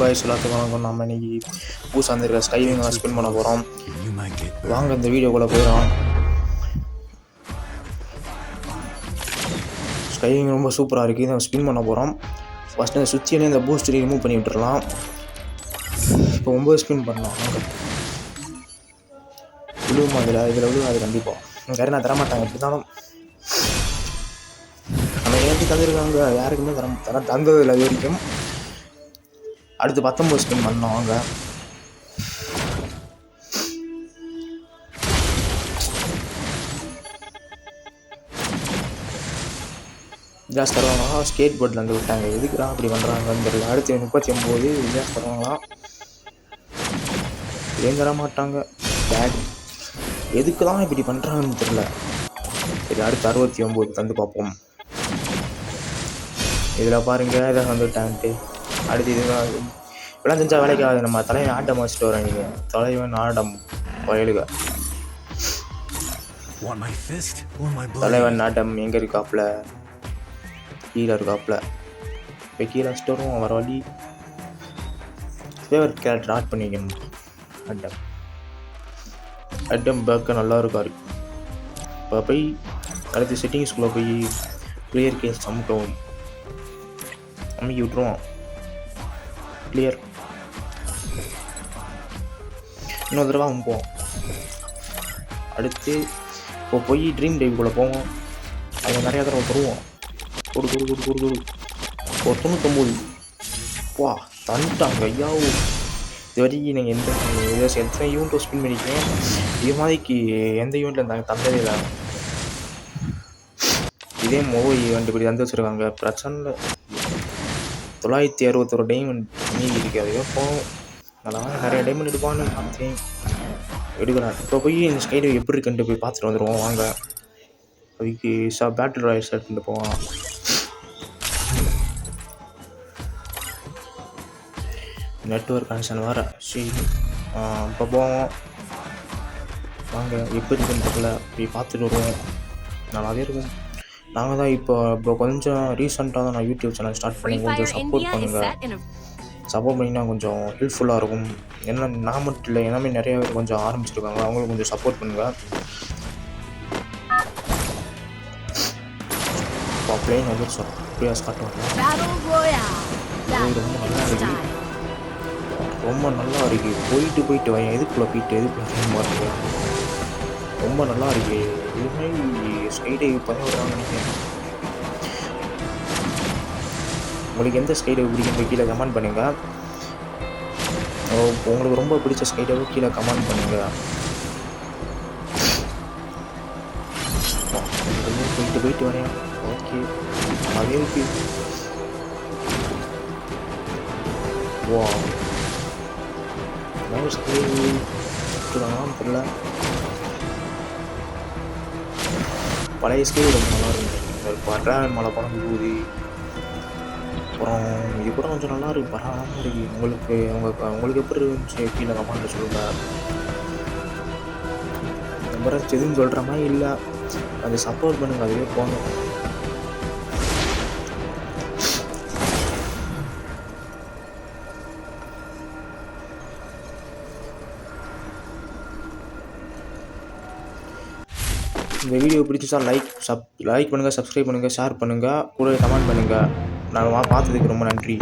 Guys எல்லாத்துக்கும் வணக்கம். நம்ம இன்னைக்கு புதுசாக வந்திருக்க ஸ்கைவிங் ஸ்பின் பண்ண போகிறோம். வாங்க இந்த வீடியோக்குள்ளே போயிடும். ஸ்கைவிங் ரொம்ப சூப்பராக இருக்குது. இதை ஸ்பின் பண்ண போகிறோம். ஃபஸ்ட்டு இந்த சுவிட்சிலே இந்த பூஸ்ட் ரிமூவ் பண்ணி விட்டுடலாம். இப்போ 9 ஸ்பின் பண்ணலாம். வாங்க விழுவும் இதில் விழுவாது கண்டிப்பாக. யாரும் நான் தரமாட்டாங்க. எப்படி இருந்தாலும் நம்ம ஏற்றி தந்துருக்காங்க, யாருக்குமே தந்ததில்லை இது வரைக்கும். அடுத்து 19 ஸ்பின் பண்ணோம். வாங்க விஜாஸ் தருவாங்களா? ஸ்கேட் போர்டில் வந்து விட்டாங்க. எதுக்குடா அப்படி பண்ணுறாங்கன்னு தெரியல. அடுத்து 39 விஜாஸ் தருவாங்களா? ஏன் தர மாட்டாங்க. பேக் எதுக்கு தான் இப்படி பண்ணுறாங்கன்னு தெரியல. சரி, அடுத்து 69 தந்து பார்ப்போம். இதில் பாருங்கள், இதை வந்துட்டான்ட்டு. அடுத்து இதுதான் இப்பெல்லாம் செஞ்சால் வேலைக்கு ஆகுது. நம்ம தலைவன் ஆட்டம் வச்சுட்டு வரோம். நீங்கள் தலைவன் ஆட்டம் வயலுக தலைவன் ஆட்டம் எங்கே இருக்காப்புல? கீழே இருக்காப்புல. இப்போ கீழே வச்சுட்டு வரும். வர வழி ஃபேவரட் கேரக்டர் ஆட் பண்ணிக்கணும். அட்டம் பேக்க நல்லா இருக்காரு. இப்போ போய் அடுத்து செட்டிங்ஸ்குள்ளே போய் கிளியர் கேஸ் அமுக்கவும் அமுக்கி விட்ருவோம். கிளியர் இன்னொரு தடவை அமுப்போம். அடுத்து இப்போ போய் ட்ரீம் டைவுக்குள்ளே போவோம். அது நிறையா தடவை தருவோம். ஒரு 99 வா தந்துட்டாங்க. ஐயாவோ, இது வரைக்கும் நீங்கள் எத்தனை ஈவெண்ட்டை ஸ்பின் பண்ணிக்கிறேன். இது மாதிரிக்கு எந்த ஈவெண்ட்டில் இருந்தாங்க தந்ததே இல்லை. இதே ஈவெண்ட் இப்படி தந்து வச்சுருக்காங்க. பிரச்சனை இல்லை. 961 டைமண்ட் மீதி இருக்காது. போகும் நல்லா நிறைய டைமண்ட் எடுப்பான்னு பார்த்தேன். எடுக்கிறான். இப்போ போய் இந்த ஸ்கைடிவ் எப்படி இருக்குன்ட்டு போய் பார்த்துட்டு வந்துடுவோம். வாங்க அதுக்கு பேட்டில் ராயல் ஸ்டார்ட் பண்ணிட்டு போவான். நெட்வொர்க் கனெக்ஷன் வேறு. சரி, இப்போ போவோம். வாங்க எப்படி இருக்குன்னு தெரியல. போய் பார்த்துட்டு வருவோம். நல்லாவே இருக்கும். நாங்கள் தான் இப்போ கொஞ்சம் ரீசெண்டாக தான் நான் யூடியூப் சேனல் ஸ்டார்ட் பண்ணி கொஞ்சம் சப்போர்ட் பண்ணுங்கள். சப்போர்ட் பண்ணிங்கன்னா கொஞ்சம் ஹெல்ப்ஃபுல்லாக இருக்கும். ஏன்னா நான் மட்டும் இல்லை, எல்லாமே நிறைய பேர் கொஞ்சம் ஆரம்பிச்சிருக்காங்க. அவங்களுக்கு கொஞ்சம் சப்போர்ட் பண்ணுங்கள். இப்போ பிளேன் வந்து அப்படியே ஸ்டார்ட் பண்ணுறேன். ரொம்ப நல்லா இருக்குது. போயிட்டு வரேன். எதுக்குள்ளே போயிட்டு ரொம்ப நல்லா இருக்கு. இதுமாதிரி ஸ்கைடை பண்ணி விடுறாங்கன்னு நினைக்கிறேன். உங்களுக்கு எந்த ஸ்கைடை பிடிக்கும் கீழே கமெண்ட் பண்ணுங்கள். உங்களுக்கு ரொம்ப பிடிச்ச ஸ்கைடை கீழே கமெண்ட் பண்ணுங்கள். போயிட்டு வரேன். ஓகே, அதே இருக்கு. வா தெரியல. பழைய ஸ்கேல் ரொம்ப நல்லா இருக்கும். இப்போ ட்ராகன் மலை படம் போகுது. அப்புறம் இது கூட கொஞ்சம் நல்லா இருக்குது. பரவாயில்லாமல் இருக்குது. உங்களுக்கு எப்படி இருந்துச்சு கீழே கமெண்ட்டில் சொல்லுங்கள். நம்பரை எதுவும் சொல்கிற மாதிரி இல்லை. அதை சப்போர்ட் பண்ணுங்கள். அதுவே போகணும். இந்த வீடியோ பிடிச்சிச்சா லைக் பண்ணுங்கள், சப்ஸ்கிரைப் பண்ணுங்கள், ஷேர் பண்ணுங்கள், கூட கமெண்ட் பண்ணுங்கள். நான் பார்த்ததுக்கு ரொம்ப நன்றி.